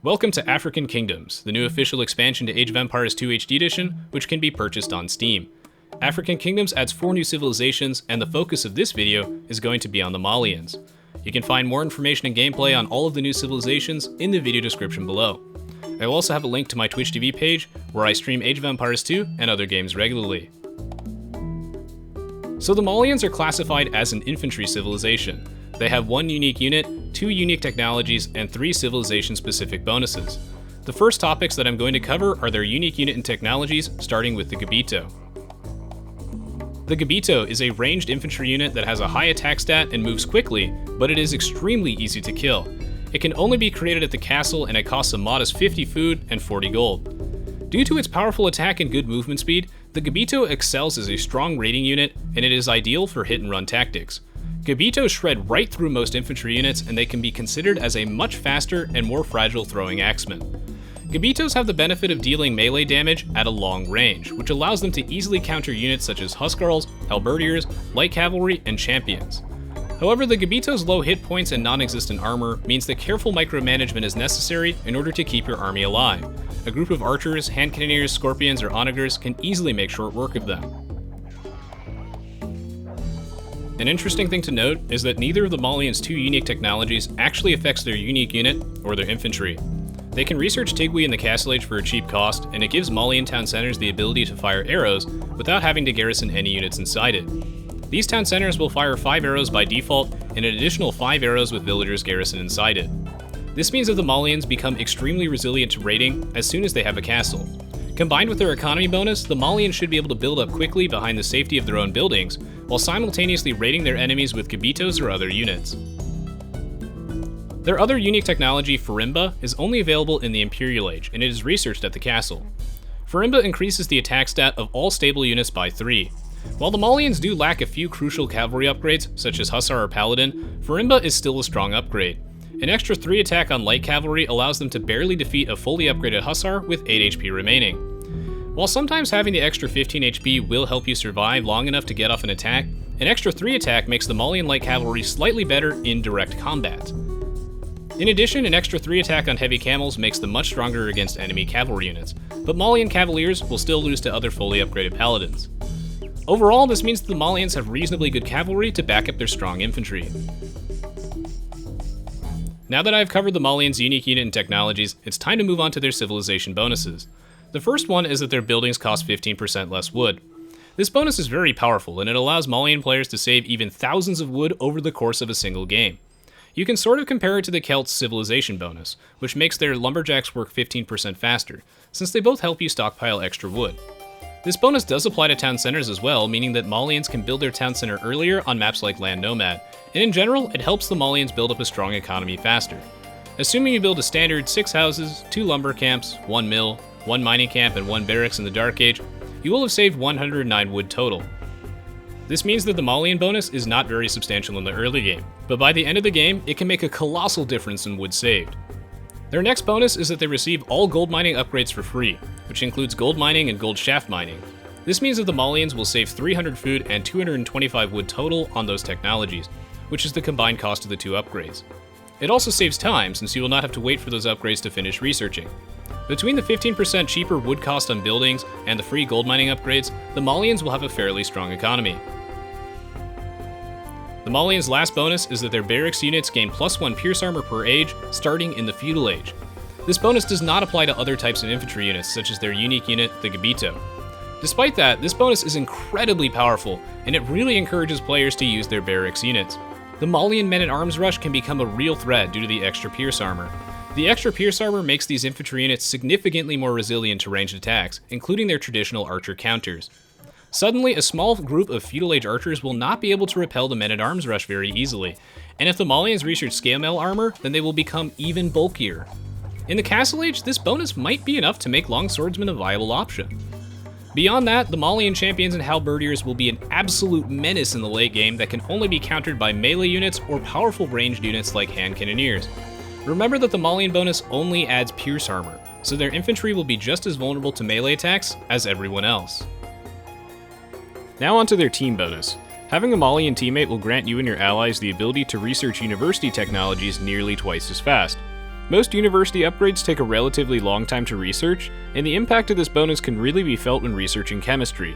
Welcome to African Kingdoms, the new official expansion to Age of Empires 2 HD Edition, which can be purchased on Steam. African Kingdoms adds 4 new civilizations, and the focus of this video is going to be on the Malians. You can find more information and gameplay on all of the new civilizations in the video description below. I will also have a link to my Twitch TV page, where I stream Age of Empires 2 and other games regularly. So the Malians are classified as an infantry civilization. They have 1 unique unit, 2 unique technologies, and 3 civilization-specific bonuses. The first topics that I'm going to cover are their unique unit and technologies, starting with the Gbeto. The Gbeto is a ranged infantry unit that has a high attack stat and moves quickly, but it is extremely easy to kill. It can only be created at the castle, and it costs a modest 50 food and 40 gold. Due to its powerful attack and good movement speed, the Gbeto excels as a strong raiding unit, and it is ideal for hit-and-run tactics. Gbeto shred right through most infantry units, and they can be considered as a much faster and more fragile throwing axeman. Gbetos have the benefit of dealing melee damage at a long range, which allows them to easily counter units such as Huskarls, Halberdiers, Light Cavalry, and Champions. However, the Gbeto's low hit points and non-existent armor means that careful micromanagement is necessary in order to keep your army alive. A group of archers, hand cannoneers, scorpions, or onagers can easily make short work of them. An interesting thing to note is that neither of the Malians' 2 unique technologies actually affects their unique unit or their infantry. They can research Tigui in the Castle Age for a cheap cost, and it gives Malian town centers the ability to fire arrows without having to garrison any units inside it. These town centers will fire 5 arrows by default, and an additional 5 arrows with villagers garrisoned inside it. This means that the Malians become extremely resilient to raiding as soon as they have a castle. Combined with their economy bonus, the Malians should be able to build up quickly behind the safety of their own buildings, while simultaneously raiding their enemies with Gbetos or other units. Their other unique technology, Farimba, is only available in the Imperial Age, and it is researched at the castle. Farimba increases the attack stat of all stable units by 3. While the Malians do lack a few crucial cavalry upgrades, such as Hussar or Paladin, Farimba is still a strong upgrade. An extra 3 attack on Light Cavalry allows them to barely defeat a fully upgraded Hussar with 8 HP remaining. While sometimes having the extra 15 HP will help you survive long enough to get off an attack, an extra 3 attack makes the Malian Light Cavalry slightly better in direct combat. In addition, an extra 3 attack on heavy camels makes them much stronger against enemy cavalry units, but Malian Cavaliers will still lose to other fully upgraded paladins. Overall, this means that the Malians have reasonably good cavalry to back up their strong infantry. Now that I've covered the Malians' unique unit and technologies, it's time to move on to their civilization bonuses. The first one is that their buildings cost 15% less wood. This bonus is very powerful, and it allows Malian players to save even thousands of wood over the course of a single game. You can sort of compare it to the Celts' civilization bonus, which makes their lumberjacks work 15% faster, since they both help you stockpile extra wood. This bonus does apply to town centers as well, meaning that Malians can build their town center earlier on maps like Land Nomad, and in general, it helps the Malians build up a strong economy faster. Assuming you build a standard 6 houses, 2 lumber camps, 1 mill, 1 mining camp, and 1 barracks in the Dark Age, you will have saved 109 wood total. This means that the Malian bonus is not very substantial in the early game, but by the end of the game, it can make a colossal difference in wood saved. Their next bonus is that they receive all gold mining upgrades for free, which includes gold mining and gold shaft mining. This means that the Malians will save 300 food and 225 wood total on those technologies, which is the combined cost of the 2 upgrades. It also saves time, since you will not have to wait for those upgrades to finish researching. Between the 15% cheaper wood cost on buildings and the free gold mining upgrades, the Malians will have a fairly strong economy. The Malians' last bonus is that their barracks units gain +1 pierce armor per age, starting in the Feudal Age. This bonus does not apply to other types of infantry units, such as their unique unit, the Gbeto. Despite that, this bonus is incredibly powerful, and it really encourages players to use their barracks units. The Malian men-at-arms rush can become a real threat due to the extra pierce armor. The extra pierce armor makes these infantry units significantly more resilient to ranged attacks, including their traditional archer counters. Suddenly, a small group of Feudal Age archers will not be able to repel the men-at-arms rush very easily, and if the Malians research scale mail armor, then they will become even bulkier. In the Castle Age, this bonus might be enough to make longswordsmen a viable option. Beyond that, the Malian champions and halberdiers will be an absolute menace in the late game that can only be countered by melee units or powerful ranged units like hand cannoneers. Remember that the Malian bonus only adds pierce armor, so their infantry will be just as vulnerable to melee attacks as everyone else. Now onto their team bonus. Having a Malian teammate will grant you and your allies the ability to research university technologies nearly twice as fast. Most university upgrades take a relatively long time to research, and the impact of this bonus can really be felt when researching chemistry.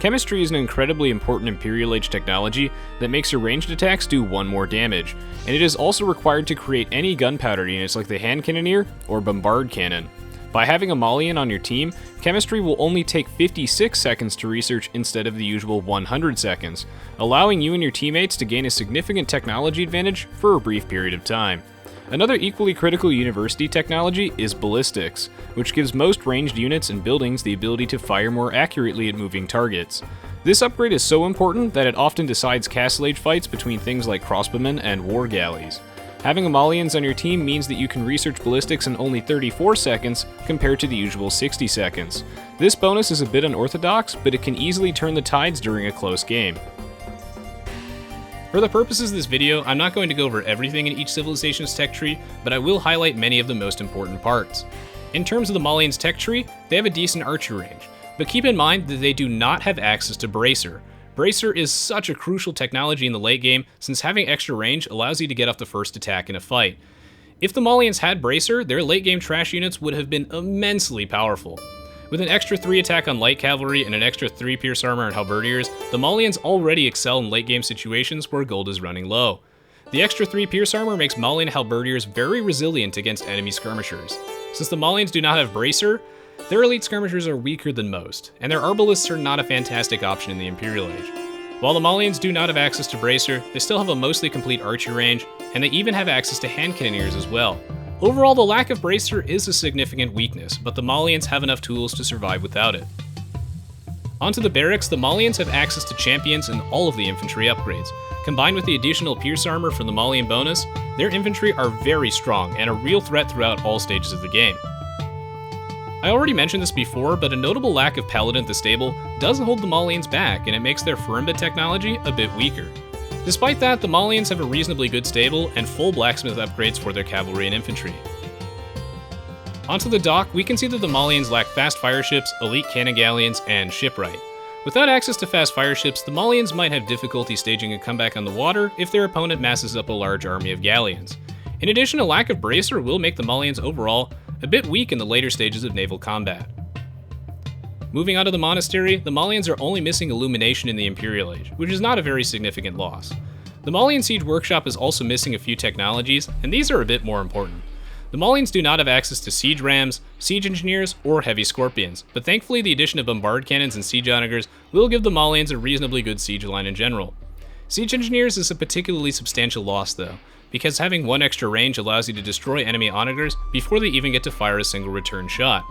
Chemistry is an incredibly important Imperial Age technology that makes your ranged attacks do 1 more damage, and it is also required to create any gunpowder units like the hand cannoneer or bombard cannon. By having a Malian on your team, chemistry will only take 56 seconds to research instead of the usual 100 seconds, allowing you and your teammates to gain a significant technology advantage for a brief period of time. Another equally critical university technology is ballistics, which gives most ranged units and buildings the ability to fire more accurately at moving targets. This upgrade is so important that it often decides Castle Age fights between things like crossbowmen and war galleys. Having a Malians on your team means that you can research ballistics in only 34 seconds compared to the usual 60 seconds. This bonus is a bit unorthodox, but it can easily turn the tides during a close game. For the purposes of this video, I'm not going to go over everything in each civilization's tech tree, but I will highlight many of the most important parts. In terms of the Malians' tech tree, they have a decent archer range, but keep in mind that they do not have access to Bracer. Bracer is such a crucial technology in the late game, since having extra range allows you to get off the first attack in a fight. If the Malians had Bracer, their late game trash units would have been immensely powerful. With an extra 3 attack on light cavalry and an extra 3 pierce armor on halberdiers, the Malians already excel in late game situations where gold is running low. The extra 3 pierce armor makes Malian halberdiers very resilient against enemy skirmishers. Since the Malians do not have Bracer, their elite skirmishers are weaker than most, and their arbalists are not a fantastic option in the Imperial Age. While the Malians do not have access to Bracer, they still have a mostly complete archer range, and they even have access to hand cannoneers as well. Overall, the lack of Bracer is a significant weakness, but the Malians have enough tools to survive without it. Onto the barracks, the Malians have access to champions and all of the infantry upgrades. Combined with the additional pierce armor from the Malian bonus, their infantry are very strong and a real threat throughout all stages of the game. I already mentioned this before, but a notable lack of Paladin at the stable does hold the Malians back, and it makes their Ferimba technology a bit weaker. Despite that, the Malians have a reasonably good stable and full blacksmith upgrades for their cavalry and infantry. Onto the dock, we can see that the Malians lack fast fire ships, elite cannon galleons, and shipwright. Without access to fast fire ships, the Malians might have difficulty staging a comeback on the water if their opponent masses up a large army of galleons. In addition, a lack of Bracer will make the Malians overall a bit weak in the later stages of naval combat. Moving on to the monastery, the Malians are only missing illumination in the Imperial Age, which is not a very significant loss. The Malian Siege Workshop is also missing a few technologies, and these are a bit more important. The Malians do not have access to siege rams, siege engineers, or heavy scorpions, but thankfully the addition of bombard cannons and siege onagers will give the Malians a reasonably good siege line in general. Siege engineers is a particularly substantial loss though, because having 1 extra range allows you to destroy enemy onagers before they even get to fire a single return shot.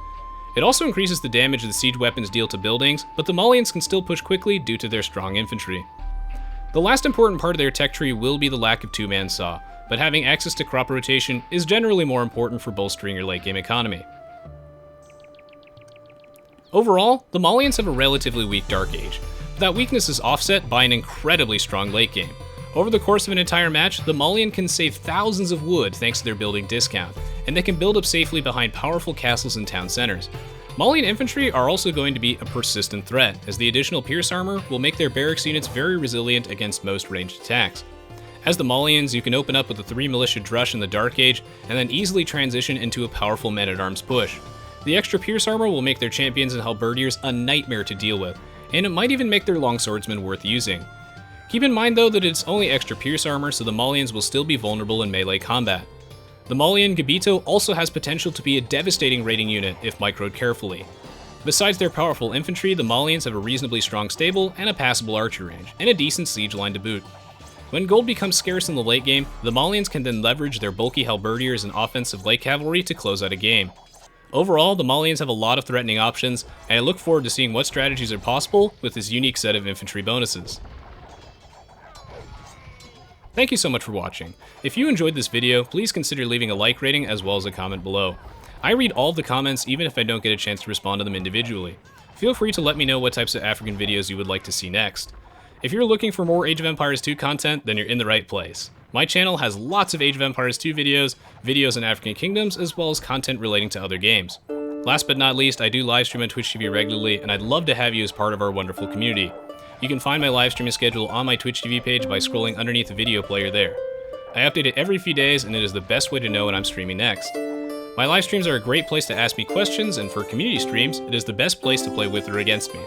It also increases the damage the siege weapons deal to buildings, but the Malians can still push quickly due to their strong infantry. The last important part of their tech tree will be the lack of 2-man saw, but having access to crop rotation is generally more important for bolstering your late game economy. Overall, the Malians have a relatively weak Dark Age, but that weakness is offset by an incredibly strong late game. Over the course of an entire match, the Malian can save thousands of wood thanks to their building discount, and they can build up safely behind powerful castles and town centers. Malian infantry are also going to be a persistent threat, as the additional pierce armor will make their barracks units very resilient against most ranged attacks. As the Malians, you can open up with a 3 militia drush in the Dark Age, and then easily transition into a powerful men-at-arms push. The extra pierce armor will make their champions and halberdiers a nightmare to deal with, and it might even make their longswordsmen worth using. Keep in mind though that it's only extra pierce armor, so the Malians will still be vulnerable in melee combat. The Malian Gbeto also has potential to be a devastating raiding unit if microed carefully. Besides their powerful infantry, the Malians have a reasonably strong stable and a passable archer range, and a decent siege line to boot. When gold becomes scarce in the late game, the Malians can then leverage their bulky halberdiers and offensive light cavalry to close out a game. Overall, the Malians have a lot of threatening options, and I look forward to seeing what strategies are possible with this unique set of infantry bonuses. Thank you so much for watching. If you enjoyed this video, please consider leaving a like rating as well as a comment below. I read all of the comments even if I don't get a chance to respond to them individually. Feel free to let me know what types of African videos you would like to see next. If you're looking for more Age of Empires 2 content, then you're in the right place. My channel has lots of Age of Empires 2 videos, videos on African kingdoms, as well as content relating to other games. Last but not least, I do live stream on Twitch TV regularly, and I'd love to have you as part of our wonderful community. You can find my live streaming schedule on my Twitch TV page by scrolling underneath the video player there. I update it every few days, and it is the best way to know when I'm streaming next. My live streams are a great place to ask me questions, and for community streams, it is the best place to play with or against me.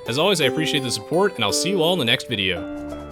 As always, I appreciate the support, and I'll see you all in the next video.